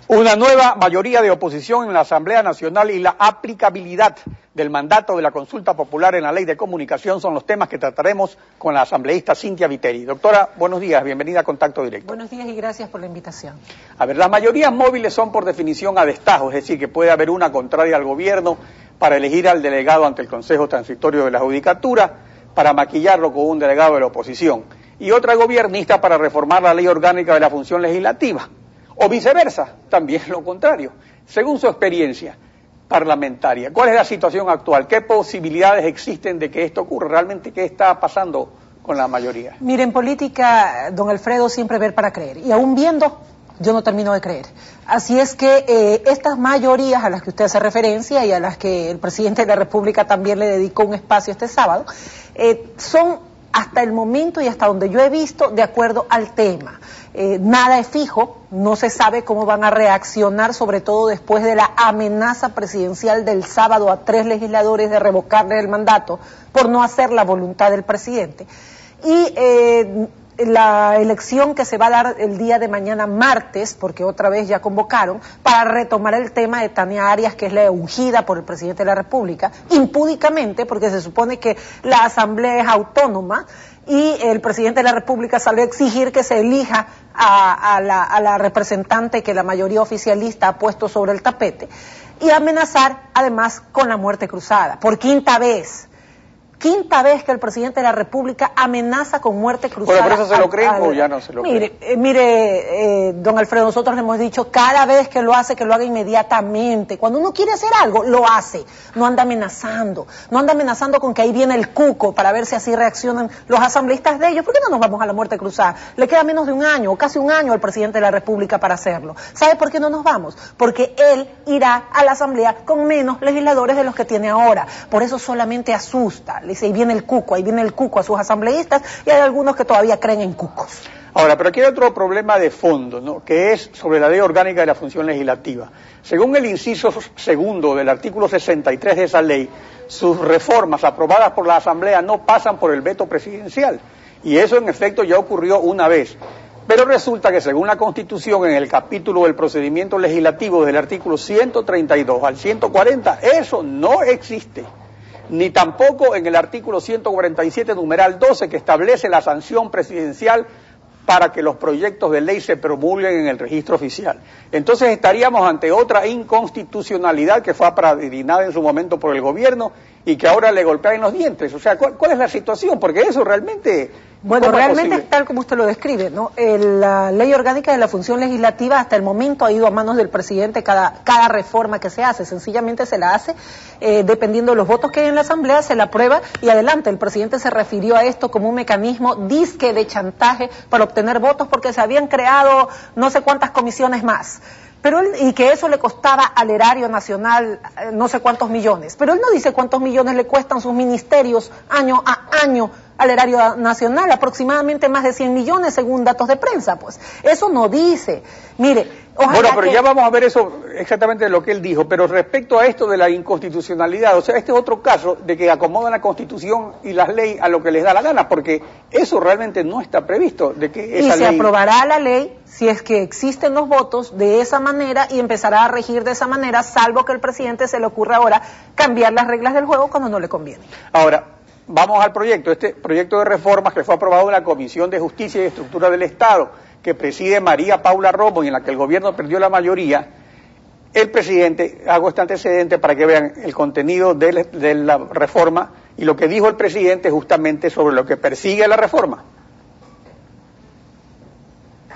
Una nueva mayoría de oposición en la Asamblea Nacional y la aplicabilidad del mandato de la consulta popular en la Ley de Comunicación son los temas que trataremos con la asambleísta Cynthia Viteri. Doctora, buenos días, bienvenida a Contacto Directo. Buenos días y gracias por la invitación. A ver, las mayorías móviles son por definición a destajo, es decir, que puede haber una contraria al gobierno para elegir al delegado ante el Consejo Transitorio de la Judicatura, para maquillarlo con un delegado de la oposición, y otra gobernista para reformar la Ley Orgánica de la Función Legislativa. O viceversa, también lo contrario. Según su experiencia parlamentaria, ¿cuál es la situación actual? ¿Qué posibilidades existen de que esto ocurra? ¿Realmente qué está pasando con la mayoría? Mire, en política, don Alfredo, siempre ver para creer. Y aún viendo, yo no termino de creer. Así es que estas mayorías a las que usted hace referencia y a las que el presidente de la República también le dedicó un espacio este sábado, son hasta el momento y hasta donde yo he visto de acuerdo al tema. Nada es fijo, no se sabe cómo van a reaccionar, sobre todo después de la amenaza presidencial del sábado a 3 legisladores de revocarles el mandato por no hacer la voluntad del presidente. Y la elección que se va a dar el día de mañana martes, porque otra vez ya convocaron, para retomar el tema de Tania Arias, que es la ungida por el presidente de la República, impúdicamente, porque se supone que la Asamblea es autónoma, y el presidente de la República salió a exigir que se elija a la representante que la mayoría oficialista ha puesto sobre el tapete, y amenazar además con la muerte cruzada, por quinta vez que el presidente de la República amenaza con muerte cruzada. Bueno, ¿pero eso se lo creen o ya no se lo creen? Mire, don Alfredo, nosotros le hemos dicho cada vez que lo hace, que lo haga inmediatamente. Cuando uno quiere hacer algo, lo hace. No anda amenazando con que ahí viene el cuco para ver si así reaccionan los asambleístas de ellos. ¿Por qué no nos vamos a la muerte cruzada? Le queda menos de un año, o casi un año al presidente de la República para hacerlo. ¿Sabe por qué no nos vamos? Porque él irá a la Asamblea con menos legisladores de los que tiene ahora. Por eso solamente asusta. Dice, ahí viene el cuco a sus asambleístas, y hay algunos que todavía creen en cucos. Ahora, pero aquí hay otro problema de fondo, ¿no?, que es sobre la Ley Orgánica de la Función Legislativa. Según el inciso segundo del artículo 63 de esa ley, sus reformas aprobadas por la Asamblea no pasan por el veto presidencial, y eso en efecto ya ocurrió una vez. Pero resulta que según la Constitución, en el capítulo del procedimiento legislativo del artículo 132 al 140, eso no existe. Ni tampoco en el artículo 147, numeral 12, que establece la sanción presidencial para que los proyectos de ley se promulguen en el registro oficial. Entonces estaríamos ante otra inconstitucionalidad que fue apadrinada en su momento por el gobierno y que ahora le golpea en los dientes. O sea, ¿cuál es la situación? Porque eso realmente... Bueno, realmente es tal como usted lo describe, ¿no? La Ley Orgánica de la Función Legislativa hasta el momento ha ido a manos del presidente cada reforma que se hace. Sencillamente se la hace, dependiendo de los votos que hay en la Asamblea, se la aprueba y adelante. El presidente se refirió a esto como un mecanismo disque de chantaje para obtener votos, porque se habían creado no sé cuántas comisiones más. Y que eso le costaba al erario nacional no sé cuántos millones. Pero él no dice cuántos millones le cuestan sus ministerios año a año al erario nacional, aproximadamente más de 100 millones según datos de prensa, pues. Eso no dice. Mire, bueno, pero ya vamos a ver eso exactamente lo que él dijo, pero respecto a esto de la inconstitucionalidad, o sea, este es otro caso de que acomodan la Constitución y las leyes a lo que les da la gana, porque eso realmente no está previsto, de que esa ley... Y se aprobará la ley si es que existen los votos de esa manera y empezará a regir de esa manera, salvo que el presidente se le ocurra ahora cambiar las reglas del juego cuando no le conviene. Ahora, vamos al proyecto, este proyecto de reformas que fue aprobado en la Comisión de Justicia y Estructura del Estado, que preside María Paula Romo y en la que el gobierno perdió la mayoría. El presidente, hago este antecedente para que vean el contenido de la reforma y lo que dijo el presidente justamente sobre lo que persigue la reforma.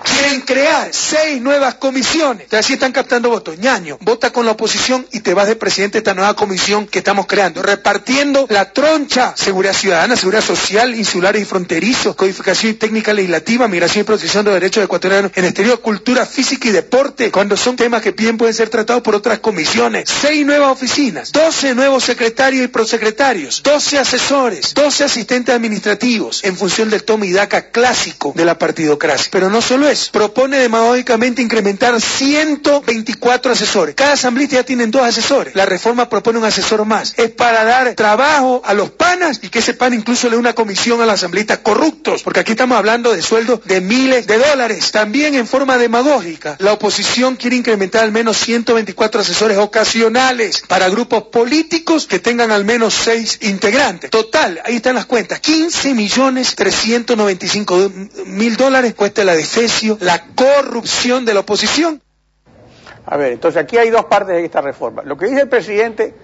Quieren crear 6 nuevas comisiones. Así están captando votos. Ñaño, vota con la oposición y te vas de presidente de esta nueva comisión que estamos creando. Repartiendo la troncha. Seguridad ciudadana, seguridad social, insulares y fronterizos, codificación y técnica legislativa, migración y protección de los derechos ecuatorianos en exterior, cultura física y deporte. Cuando son temas que bien pueden ser tratados por otras comisiones. 6 nuevas oficinas, 12 nuevos secretarios y prosecretarios, 12 asesores, 12 asistentes administrativos, en función del toma y daca clásico de la partidocracia. Pero no solo eso. propone demagógicamente incrementar 124 asesores. Cada asambleísta ya tienen 2 asesores. La reforma propone un asesor más. Es para dar trabajo a los panas y que ese pan incluso le dé una comisión a los asambleístas corruptos, porque aquí estamos hablando de sueldos de miles de dólares. También en forma demagógica, la oposición quiere incrementar al menos 124 asesores ocasionales para grupos políticos que tengan al menos 6 integrantes. Total, ahí están las cuentas, 15.395.000 dólares cuesta el adefesio, la corrupción de la oposición. A ver, entonces aquí hay 2 partes de esta reforma. Lo que dice el presidente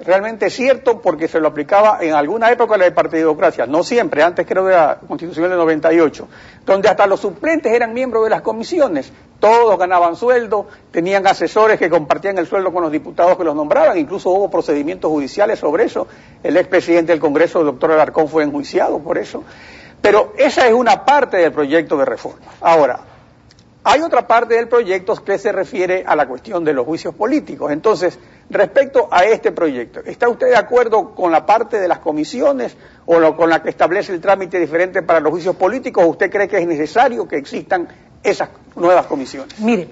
realmente es cierto porque se lo aplicaba en alguna época la de partidocracia, no siempre, antes creo de la Constitución del 98, donde hasta los suplentes eran miembros de las comisiones, todos ganaban sueldo, tenían asesores que compartían el sueldo con los diputados que los nombraban, incluso hubo procedimientos judiciales sobre eso, el expresidente del Congreso, el doctor Alarcón, fue enjuiciado por eso, pero esa es una parte del proyecto de reforma. Ahora, hay otra parte del proyecto que se refiere a la cuestión de los juicios políticos. Entonces, respecto a este proyecto, ¿está usted de acuerdo con la parte de las comisiones o con la que establece el trámite diferente para los juicios políticos? ¿O usted cree que es necesario que existan esas nuevas comisiones? Mire,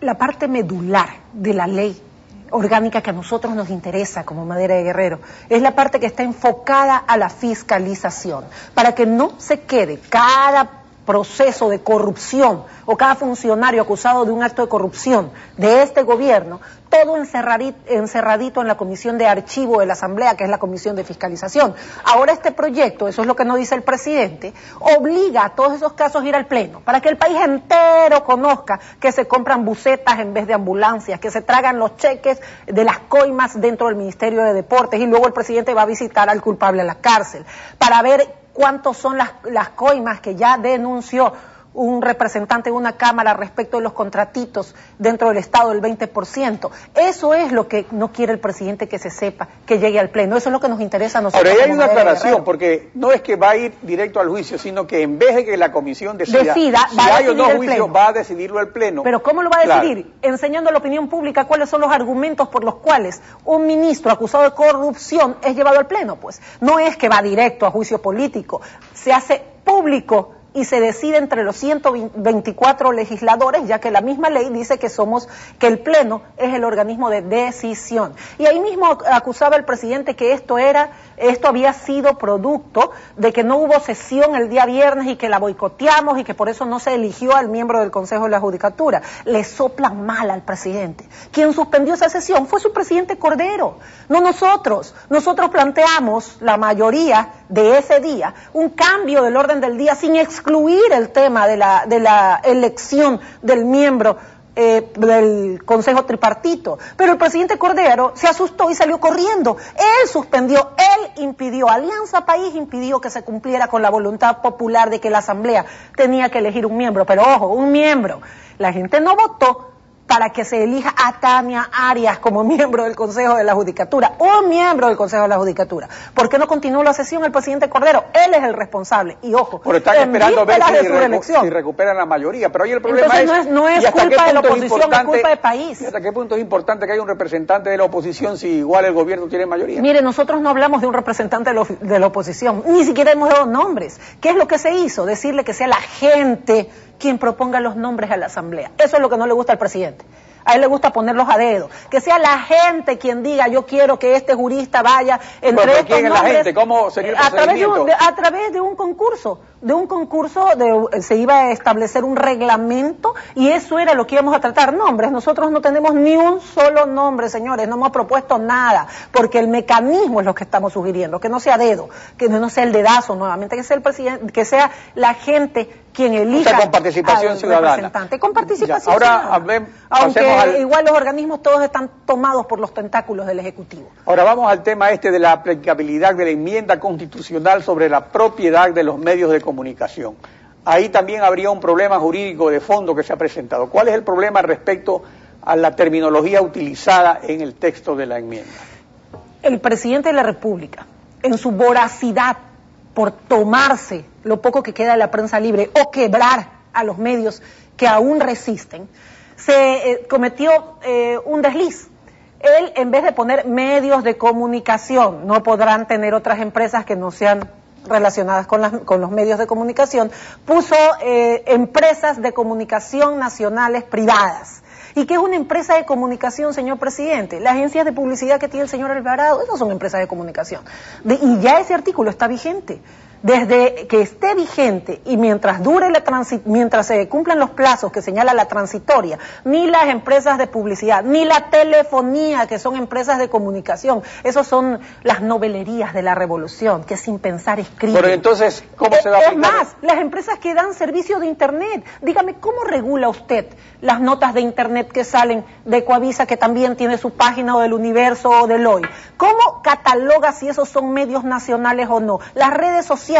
la parte medular de la ley orgánica que a nosotros nos interesa como Madera de Guerrero es la parte que está enfocada a la fiscalización, para que no se quede cada proceso de corrupción o cada funcionario acusado de un acto de corrupción de este gobierno, todo encerradito en la comisión de archivo de la Asamblea, que es la comisión de fiscalización. Ahora este proyecto, eso es lo que nos dice el presidente, obliga a todos esos casos a ir al Pleno, para que el país entero conozca que se compran bucetas en vez de ambulancias, que se tragan los cheques de las coimas dentro del Ministerio de Deportes y luego el presidente va a visitar al culpable a la cárcel, para ver cuántos son las coimas que ya denunció un representante de una cámara respecto de los contratitos dentro del Estado del 20%. Eso es lo que no quiere el presidente que se sepa, que llegue al Pleno. Eso es lo que nos interesa a nosotros. Ahora, ahí hay una aclaración, porque no es que va a ir directo al juicio, sino que en vez de que la comisión decida si hay o no juicio, va a decidirlo el Pleno. Pero ¿cómo lo va a decidir? Claro. Enseñando a la opinión pública cuáles son los argumentos por los cuales un ministro acusado de corrupción es llevado al Pleno. Pues no es que va directo a juicio político, se hace público y se decide entre los 124 legisladores, ya que la misma ley dice que el Pleno es el organismo de decisión. Y ahí mismo acusaba el presidente que esto había sido producto de que no hubo sesión el día viernes y que la boicoteamos y que por eso no se eligió al miembro del Consejo de la Judicatura. Le soplan mal al presidente. Quien suspendió esa sesión fue su presidente Cordero, no nosotros. Nosotros planteamos, la mayoría de ese día, un cambio del orden del día sin excluir el tema de la elección del miembro del Consejo Tripartito. Pero el presidente Cordero se asustó y salió corriendo. Él suspendió, él impidió, Alianza País impidió que se cumpliera con la voluntad popular de que la Asamblea tenía que elegir un miembro. Pero ojo, un miembro. La gente no votó para que se elija a Tania Arias como miembro del Consejo de la Judicatura, un miembro del Consejo de la Judicatura. ¿Por qué no continuó la sesión el presidente Cordero? Él es el responsable. Y ojo, pero están esperando a ver si recuperan la mayoría. Pero ahí el problema entonces no es culpa de la oposición, es culpa del país. ¿Y hasta qué punto es importante que haya un representante de la oposición si igual el gobierno tiene mayoría? Mire, nosotros no hablamos de un representante de la oposición, ni siquiera hemos dado nombres. ¿Qué es lo que se hizo? Decirle que sea la gente quien proponga los nombres a la Asamblea. Eso es lo que no le gusta al presidente. A él le gusta ponerlos a dedo. Que sea la gente quien diga, yo quiero que este jurista vaya entre estos ¿quién nombres? Es la gente? ¿Cómo sería el procedimiento? A través de un concurso. Se iba a establecer un reglamento y eso era lo que íbamos a tratar. Nombres, nosotros no tenemos ni un solo nombre, señores, no hemos propuesto nada, porque el mecanismo es lo que estamos sugiriendo, que no sea dedo, que no sea el dedazo nuevamente, que sea el presidente, que sea la gente quien elija, o sea, con participación ciudadana. Con participación ciudadana. Aunque igual los organismos todos están tomados por los tentáculos del Ejecutivo. Ahora vamos al tema de la aplicabilidad de la enmienda constitucional sobre la propiedad de los medios de comunicación. Ahí también habría un problema jurídico de fondo que se ha presentado. ¿Cuál es el problema respecto a la terminología utilizada en el texto de la enmienda? El presidente de la República, en su voracidad por tomarse lo poco que queda de la prensa libre o quebrar a los medios que aún resisten, se cometió un desliz. Él, en vez de poner medios de comunicación, no podrán tener otras empresas que no sean relacionadas con los medios de comunicación, puso empresas de comunicación nacionales privadas. ¿Y qué es una empresa de comunicación, señor presidente? Las agencias de publicidad que tiene el señor Alvarado, esas son empresas de comunicación. Y ya ese artículo está vigente. Desde que esté vigente y mientras se cumplan los plazos que señala la transitoria, ni las empresas de publicidad, ni la telefonía, que son empresas de comunicación, esos son las novelerías de la revolución, que sin pensar escriben. Pero entonces, ¿cómo se va a aplicar? Es más, las empresas que dan servicio de Internet, dígame, ¿cómo regula usted las notas de Internet que salen de Coavisa, que también tiene su página, o del Universo, o del Hoy? ¿Cómo cataloga si esos son medios nacionales o no? Las redes sociales,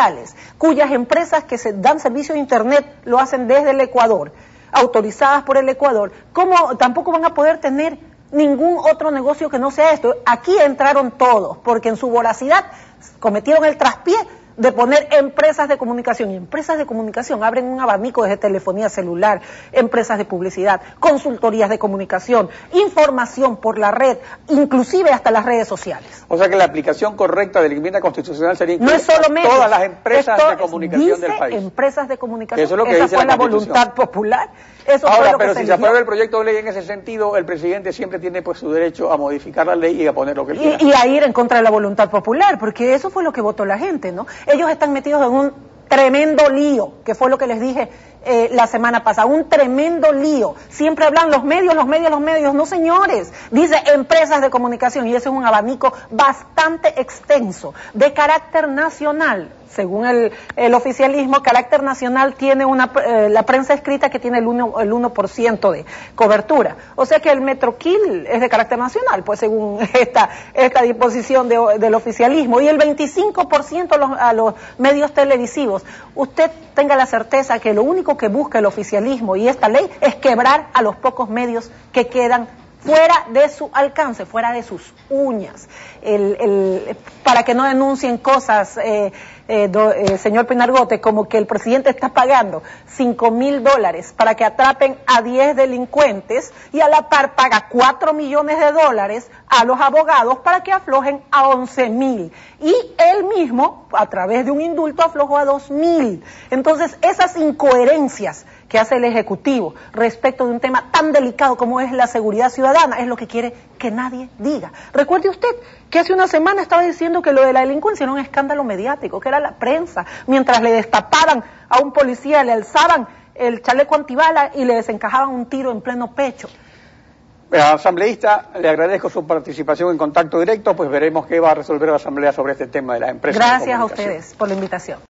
cuyas empresas que se dan servicio de Internet lo hacen desde el Ecuador, autorizadas por el Ecuador, ¿cómo tampoco van a poder tener ningún otro negocio que no sea esto? Aquí entraron todos, porque en su voracidad cometieron el traspié de poner empresas de comunicación, y empresas de comunicación abren un abanico desde telefonía celular, empresas de publicidad, consultorías de comunicación, información por la red, inclusive hasta las redes sociales. O sea que la aplicación correcta de la enmienda constitucional sería no es solo medios, todas las empresas de comunicación del país. Empresas de comunicación, eso es lo que esa dice fue la voluntad popular. Eso ahora, fue lo pero que si se aprueba el proyecto de ley en ese sentido, el presidente siempre tiene pues su derecho a modificar la ley y a poner lo que quiera. Y a ir en contra de la voluntad popular, porque eso fue lo que votó la gente, ¿no? Ellos están metidos en un tremendo lío, que fue lo que les dije la semana pasada, un tremendo lío. Siempre hablan los medios, no señores, dice empresas de comunicación, y ese es un abanico bastante extenso, de carácter nacional. Según el oficialismo, carácter nacional tiene la prensa escrita que tiene el 1% de cobertura. O sea que el Metroquil es de carácter nacional, pues según esta disposición del oficialismo. Y el 25% a los medios televisivos. Usted tenga la certeza que lo único que busca el oficialismo y esta ley es quebrar a los pocos medios que quedan fuera de su alcance, fuera de sus uñas, para que no denuncien cosas, señor Pinargote, como que el presidente está pagando $5,000 para que atrapen a 10 delincuentes y a la par paga $4 millones a los abogados para que aflojen a 11,000. Y él mismo, a través de un indulto, aflojó a 2,000. Entonces, esas incoherencias que hace el Ejecutivo respecto de un tema tan delicado como es la seguridad ciudadana es lo que quiere que nadie diga. Recuerde usted que hace una semana estaba diciendo que lo de la delincuencia era un escándalo mediático, que era la prensa, mientras le destapaban a un policía, le alzaban el chaleco antibala y le desencajaban un tiro en pleno pecho. Asambleísta, le agradezco su participación en Contacto Directo, pues veremos qué va a resolver la Asamblea sobre este tema de las empresas. Gracias a ustedes por la invitación.